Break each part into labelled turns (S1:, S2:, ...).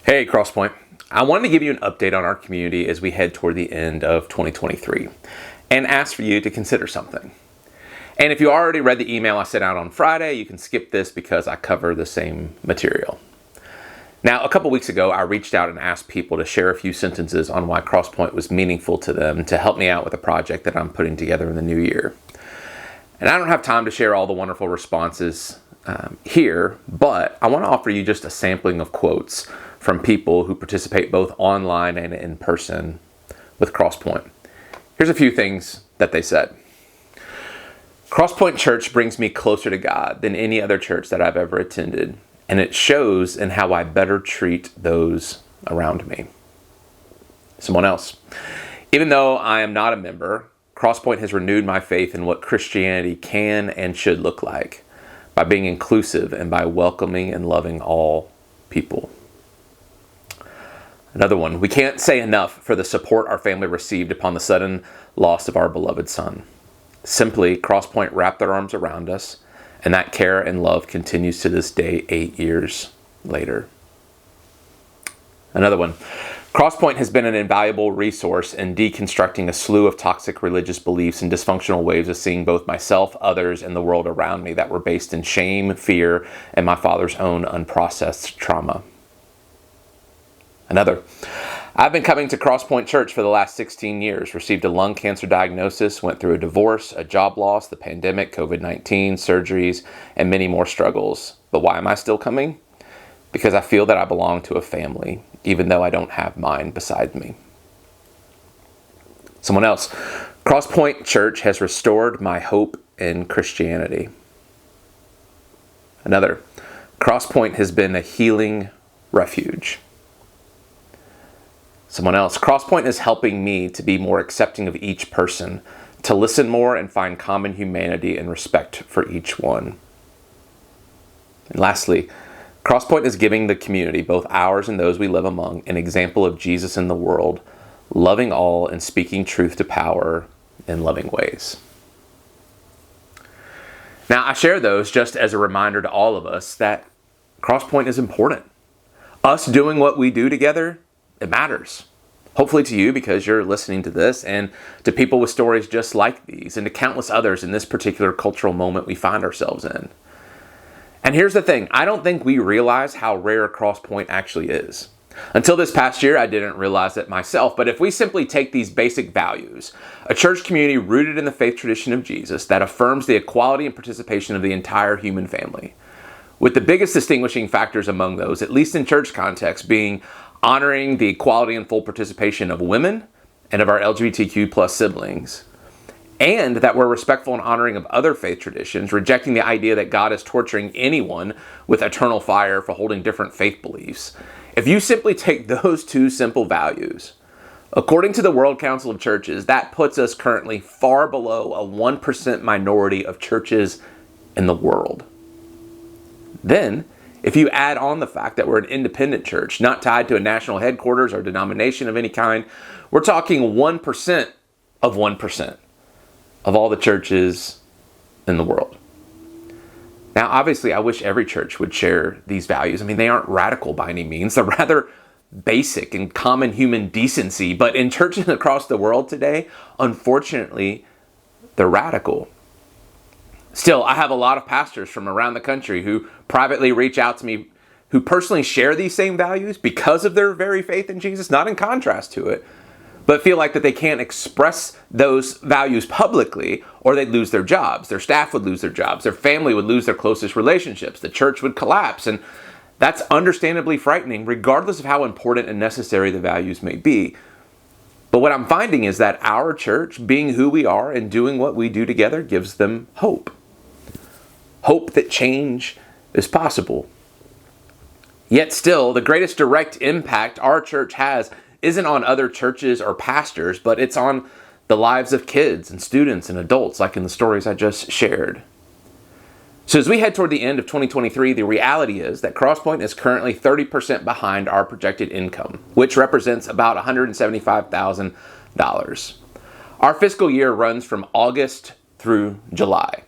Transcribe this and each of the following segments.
S1: Hey, Crosspointe. I wanted to give you an update on our community as we head toward the end of 2023 and ask for you to consider something. And if you already read the email I sent out on Friday, you can skip this because I cover the same material. Now, a couple weeks ago, I reached out and asked people to share a few sentences on why Crosspointe was meaningful to them to help me out with a project that I'm putting together in the new year. And I don't have time to share all the wonderful responses here, but I want to offer you just a sampling of quotes from people who participate both online and in person with Crosspointe. Here's a few things that they said. Crosspointe Church brings me closer to God than any other church that I've ever attended, and it shows in how I better treat those around me. Someone else. Even though I am not a member, Crosspointe has renewed my faith in what Christianity can and should look like by being inclusive and by welcoming and loving all people. Another one, we can't say enough for the support our family received upon the sudden loss of our beloved son. Simply, Crosspointe wrapped their arms around us, and that care and love continues to this day, 8 years later. Another one, Crosspointe has been an invaluable resource in deconstructing a slew of toxic religious beliefs and dysfunctional ways of seeing both myself, others, and the world around me that were based in shame, fear, and my father's own unprocessed trauma. Another, I've been coming to Crosspointe Church for the last 16 years, received a lung cancer diagnosis, went through a divorce, a job loss, the pandemic, COVID-19, surgeries, and many more struggles. But why am I still coming? Because I feel that I belong to a family, even though I don't have mine beside me. Someone else, Crosspointe Church has restored my hope in Christianity. Another, Crosspointe has been a healing refuge. Someone else, Crosspointe is helping me to be more accepting of each person, to listen more and find common humanity and respect for each one. And lastly, Crosspointe is giving the community, both ours and those we live among, an example of Jesus in the world, loving all and speaking truth to power in loving ways. Now, I share those just as a reminder to all of us that Crosspointe is important. Us doing what we do together, it matters. Hopefully to you because you're listening to this, and to people with stories just like these, and to countless others in this particular cultural moment we find ourselves in. And here's the thing, I don't think we realize how rare Crosspointe actually is. Until this past year, I didn't realize it myself, but if we simply take these basic values, a church community rooted in the faith tradition of Jesus that affirms the equality and participation of the entire human family, with the biggest distinguishing factors among those, at least in church context, being honoring the equality and full participation of women and of our LGBTQ plus siblings, and that we're respectful and honoring of other faith traditions, rejecting the idea that God is torturing anyone with eternal fire for holding different faith beliefs. If you simply take those two simple values, according to the World Council of Churches, that puts us currently far below a 1% minority of churches in the world. Then, if you add on the fact that we're an independent church, not tied to a national headquarters or denomination of any kind, we're talking 1% of 1% of all the churches in the world. Now, obviously, I wish every church would share these values. I mean, they aren't radical by any means. They're rather basic and common human decency. But in churches across the world today, unfortunately, they're radical. Still, I have a lot of pastors from around the country who privately reach out to me, who personally share these same values because of their very faith in Jesus, not in contrast to it, but feel like that they can't express those values publicly or they'd lose their jobs. Their staff would lose their jobs. Their family would lose their closest relationships. The church would collapse. And that's understandably frightening, regardless of how important and necessary the values may be. But what I'm finding is that our church, being who we are and doing what we do together, gives them hope. Hope that change is possible. Yet still, the greatest direct impact our church has isn't on other churches or pastors, but it's on the lives of kids and students and adults, like in the stories I just shared. So as we head toward the end of 2023, the reality is that Crosspointe is currently 30% behind our projected income, which represents about $175,000. Our fiscal year runs from August through July.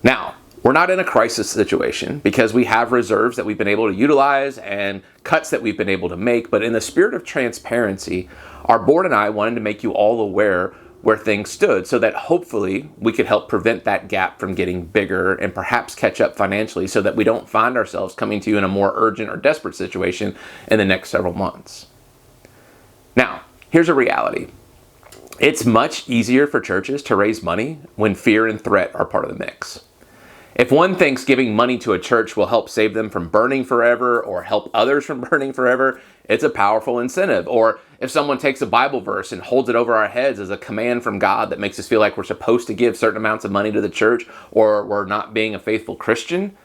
S1: Now, We're not in a crisis situation because we have reserves that we've been able to utilize and cuts that we've been able to make. But in the spirit of transparency, our board and I wanted to make you all aware where things stood so that hopefully we could help prevent that gap from getting bigger and perhaps catch up financially so that we don't find ourselves coming to you in a more urgent or desperate situation in the next several months. Now, here's a reality. It's much easier for churches to raise money when fear and threat are part of the mix. If one thinks giving money to a church will help save them from burning forever or help others from burning forever, it's a powerful incentive. Or if someone takes a Bible verse and holds it over our heads as a command from God that makes us feel like we're supposed to give certain amounts of money to the church or we're not being a faithful Christian,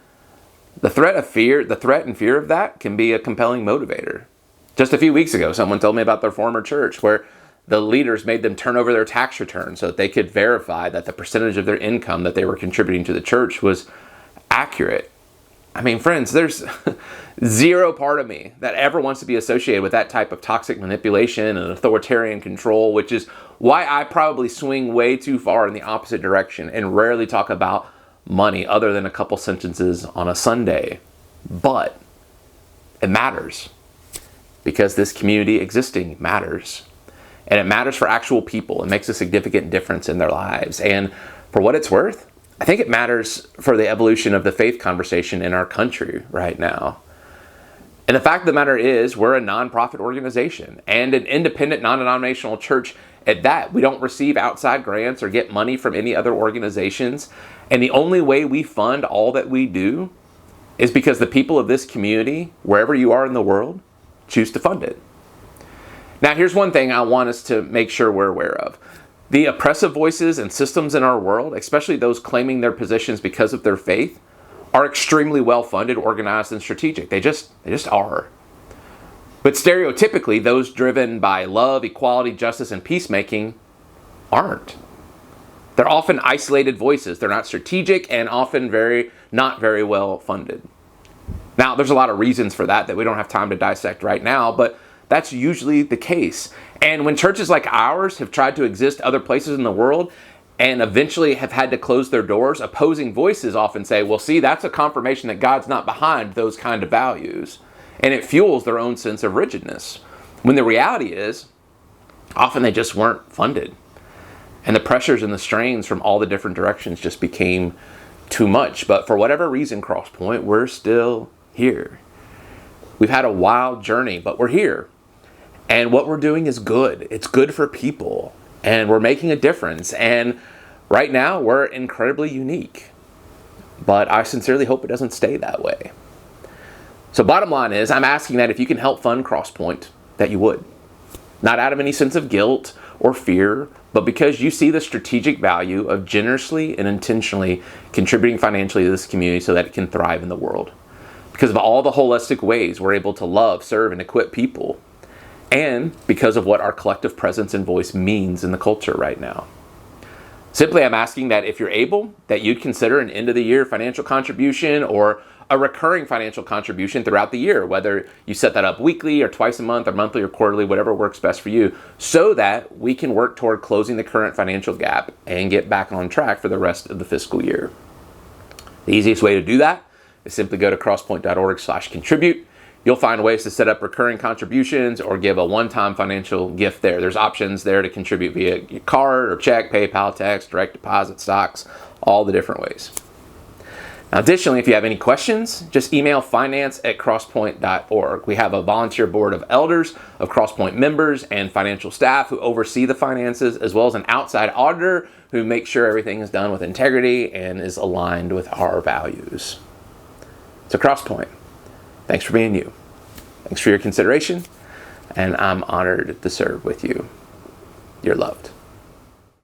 S1: the threat and fear of that can be a compelling motivator. Just a few weeks ago, someone told me about their former church where the leaders made them turn over their tax returns so that they could verify that the percentage of their income that they were contributing to the church was accurate. I mean, friends, there's zero part of me that ever wants to be associated with that type of toxic manipulation and authoritarian control, which is why I probably swing way too far in the opposite direction and rarely talk about money other than a couple sentences on a Sunday. But it matters because this community existing matters. And it matters for actual people. It makes a significant difference in their lives. And for what it's worth, I think it matters for the evolution of the faith conversation in our country right now. And the fact of the matter is, we're a nonprofit organization and an independent, non-denominational church at that. We don't receive outside grants or get money from any other organizations. And the only way we fund all that we do is because the people of this community, wherever you are in the world, choose to fund it. Now, here's one thing I want us to make sure we're aware of. The oppressive voices and systems in our world, especially those claiming their positions because of their faith, are extremely well-funded, organized, and strategic. They just are. But stereotypically, those driven by love, equality, justice, and peacemaking aren't. They're often isolated voices. They're not strategic and often not very well funded. Now, there's a lot of reasons for that we don't have time to dissect right now, but that's usually the case. And when churches like ours have tried to exist other places in the world and eventually have had to close their doors, opposing voices often say, well, see, that's a confirmation that God's not behind those kind of values. And it fuels their own sense of rigidness. When the reality is, often they just weren't funded. And the pressures and the strains from all the different directions just became too much. But for whatever reason, Crosspointe, we're still here. We've had a wild journey, but we're here. And what we're doing is good. It's good for people. And we're making a difference. And right now, we're incredibly unique. But I sincerely hope it doesn't stay that way. So bottom line is, I'm asking that if you can help fund Crosspointe, that you would. Not out of any sense of guilt or fear, but because you see the strategic value of generously and intentionally contributing financially to this community so that it can thrive in the world. Because of all the holistic ways we're able to love, serve, and equip people. And because of what our collective presence and voice means in the culture right now. Simply, I'm asking that if you're able, that you'd consider an end-of-the-year financial contribution or a recurring financial contribution throughout the year, whether you set that up weekly or twice a month or monthly or quarterly, whatever works best for you, so that we can work toward closing the current financial gap and get back on track for the rest of the fiscal year. The easiest way to do that is simply go to crosspointe.org/contribute. You'll find ways to set up recurring contributions or give a one-time financial gift there. There's options there to contribute via your card or check, PayPal, text, direct deposit, stocks, all the different ways. Now, additionally, if you have any questions, just email finance@crosspointe.org. We have a volunteer board of elders, of Crosspointe members, and financial staff who oversee the finances, as well as an outside auditor who makes sure everything is done with integrity and is aligned with our values. So Crosspointe, thanks for being you. Thanks for your consideration, and I'm honored to serve with you. You're loved.